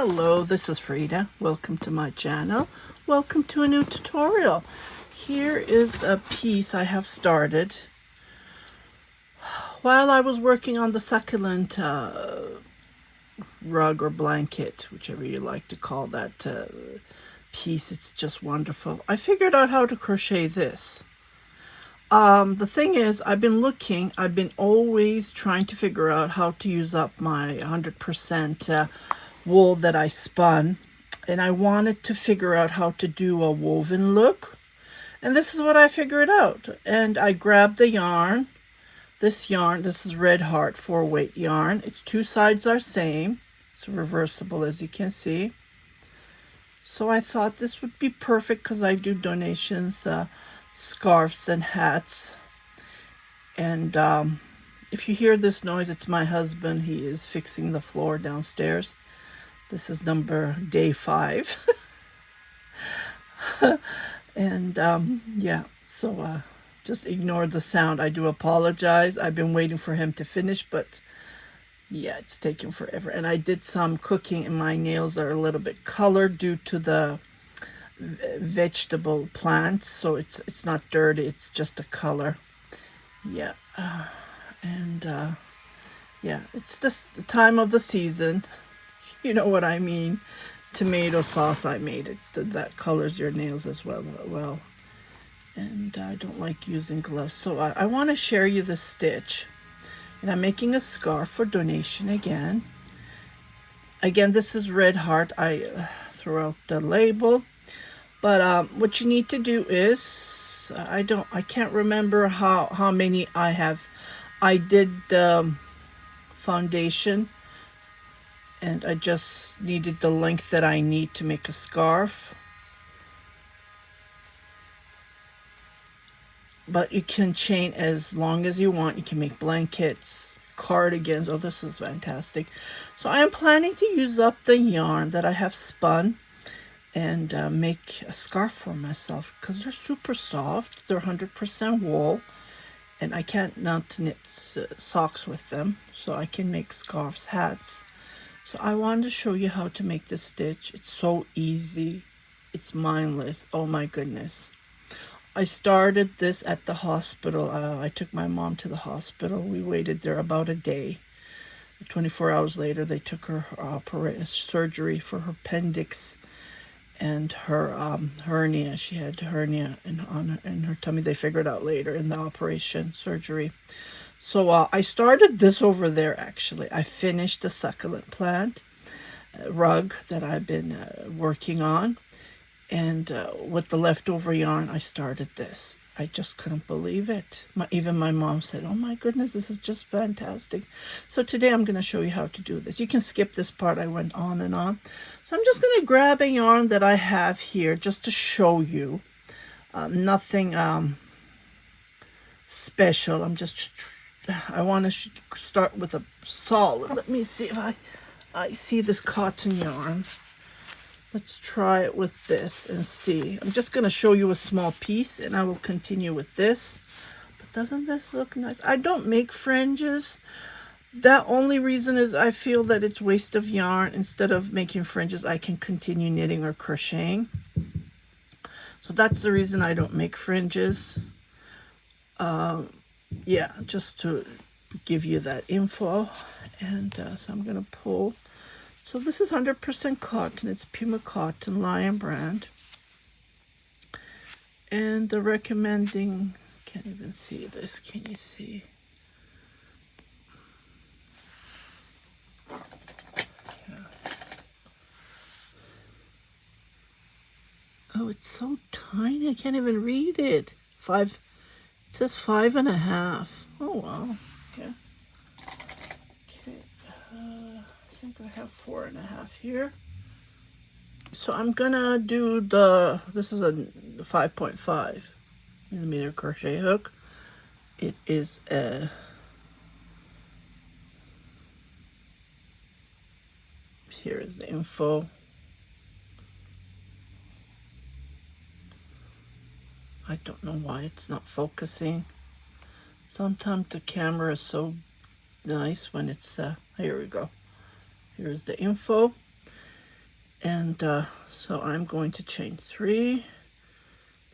Hello, this is Frida. Welcome to my channel. Welcome to a new tutorial. Here is a piece I have started while I was working on the succulent rug or blanket, whichever you like to call that piece. It's just wonderful. I figured out how to crochet this. The thing is, I've been always trying to figure out how to use up my 100% wool that I spun, and I wanted to figure out how to do a woven look, and this is what I figured out. And I grabbed the yarn. This is Red Heart 4-weight yarn. Its two sides are same. It's reversible, as you can see. So I thought this would be perfect because I do donations, scarves and hats. And if you hear this noise, it's my husband. He is fixing the floor downstairs. This is day 5. And yeah, so just ignore the sound. I do apologize. I've been waiting for him to finish, but yeah, it's taking forever. And I did some cooking, and my nails are a little bit colored due to the vegetable plants, so it's not dirty, it's just a color. Yeah, yeah, it's just the time of the season. You know what I mean. Tomato sauce, I made it. That colors your nails as well. And I don't like using gloves. So I want to share you this stitch. And I'm making a scarf for donation again. Again, this is Red Heart. I threw out the label. But what you need to do is, I can't remember how many I have. I did foundation, and I just needed the length that I need to make a scarf. But you can chain as long as you want. You can make blankets, cardigans. Oh, this is fantastic. So I am planning to use up the yarn that I have spun and make a scarf for myself, because they're super soft. They're 100% wool, and I can't not knit socks with them, so I can make scarves, hats. So I wanted to show you how to make this stitch. It's so easy. It's mindless. Oh my goodness. I started this at the hospital. I took my mom to the hospital. We waited there about a day. 24 hours later, they took her surgery for her appendix and her hernia. She had hernia in her tummy. They figured out later in the operation surgery. So I started this over there, actually. I finished the succulent plant rug that I've been working on. And with the leftover yarn, I started this. I just couldn't believe it. Even my mom said, oh my goodness, this is just fantastic. So today I'm going to show you how to do this. You can skip this part. I went on and on. So I'm just going to grab a yarn that I have here just to show you. Nothing special. I want to start with a solid. Let me see if I see this cotton yarn. Let's try it with this and see. I'm just going to show you a small piece, and I will continue with this. But doesn't this look nice? I don't make fringes. That only reason is I feel that it's waste of yarn. Instead of making fringes, I can continue knitting or crocheting. So that's the reason I don't make fringes. Yeah, just to give you that info. And so I'm going to pull. So this is 100% cotton. It's Puma Cotton Lion brand. And the recommending, can't even see this. Can you see? Yeah. Oh, it's so tiny. I can't even read it. It says 5.5. Oh, wow. Yeah. I think I have 4.5 here. So I'm gonna do this is a 5.5 millimeter crochet hook. It is a here is the info. I don't know why it's not focusing. Sometimes the camera is so nice when it's here we go. Here's the info. And so I'm going to chain 3.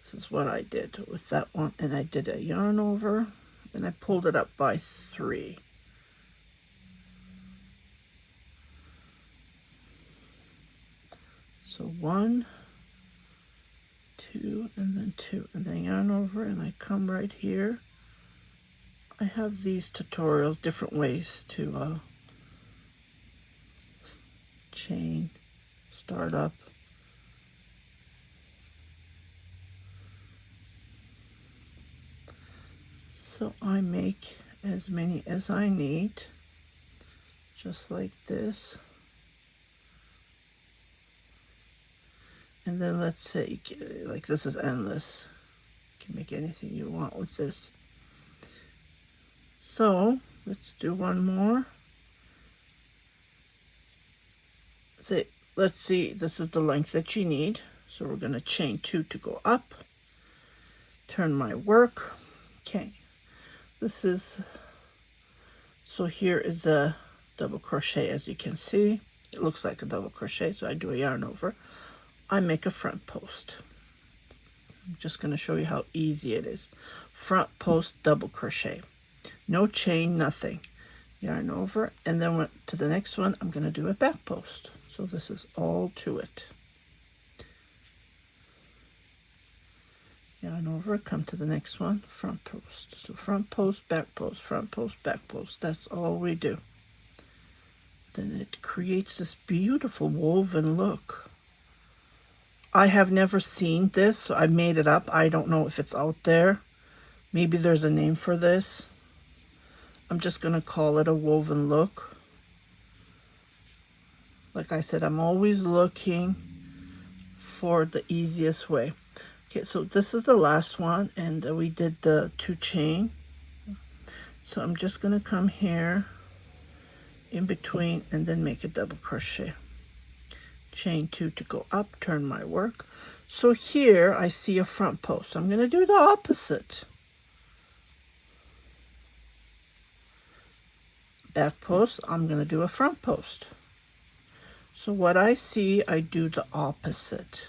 This is what I did with that one, and I did a yarn over and I pulled it up by 3. So 1, 2, and then 2, and then yarn over, and I come right here. I have these tutorials, different ways to chain, start up. So I make as many as I need, just like this. And then let's say, like this is endless. You can make anything you want with this. So let's do one more. Say, let's see, this is the length that you need. So we're going to chain 2 to go up. Turn my work. Okay. This is, so here is a double crochet, as you can see. It looks like a double crochet, so I do a yarn over. I make a front post. I'm just going to show you how easy it is. Front post double crochet. No chain, nothing. Yarn over, and then to the next one, I'm going to do a back post. So this is all to it. Yarn over, come to the next one, front post. So front post, back post, front post, back post. That's all we do. Then it creates this beautiful woven look. I have never seen this, so I made it up. I don't know if it's out there. Maybe there's a name for this. I'm just going to call it a woven look. Like I said, I'm always looking for the easiest way. Okay, so this is the last one, and we did the 2 chain. So I'm just going to come here in between and then make a double crochet. Chain 2 to go up, turn my work. So here I see a front post. So I'm going to do the opposite. Back post, I'm going to do a front post. So what I see, I do the opposite.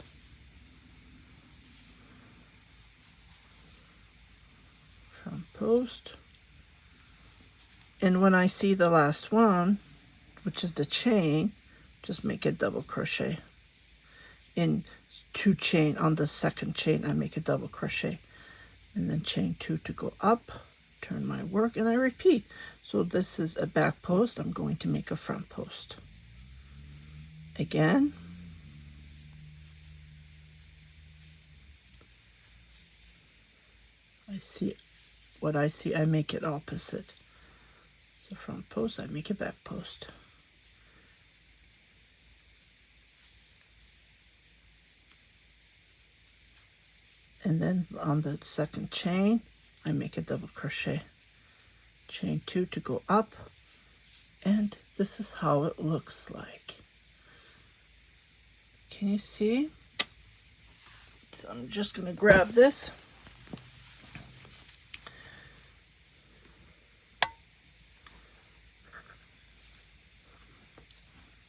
Front post. And when I see the last one, which is the chain, just make a double crochet. In 2 chain, on the second chain, I make a double crochet. And then chain 2 to go up, turn my work, and I repeat. So this is a back post. I'm going to make a front post. Again. I see what I see, I make it opposite. So front post, I make a back post. And then on the second chain, I make a double crochet. Chain 2 to go up, and this is how it looks like. Can you see? So I'm just going to grab this.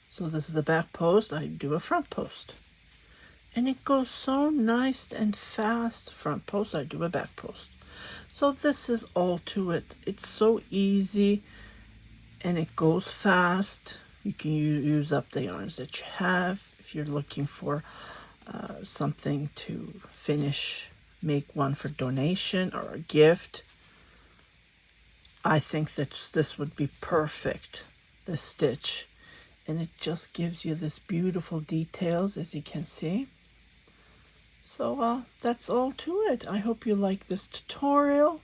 So this is the back post. I do a front post. And it goes so nice and fast. Front post, I do a back post. So this is all to it. It's so easy and it goes fast. You can use up the yarns that you have. If you're looking for something to finish, make one for donation or a gift. I think that this would be perfect, this stitch. And it just gives you this beautiful details, as you can see. So that's all to it. I hope you like this tutorial.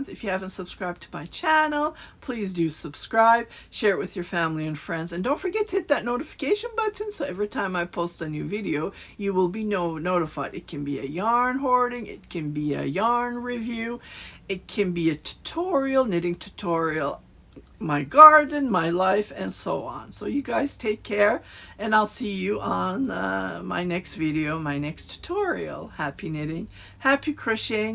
If you haven't subscribed to my channel, please do subscribe, share it with your family and friends, and don't forget to hit that notification button so every time I post a new video, you will be notified. It can be a yarn hoarding, it can be a yarn review, it can be a tutorial, knitting tutorial, my garden, my life, and so on. So you guys take care, and I'll see you on my next video, my next tutorial. Happy knitting, happy crocheting.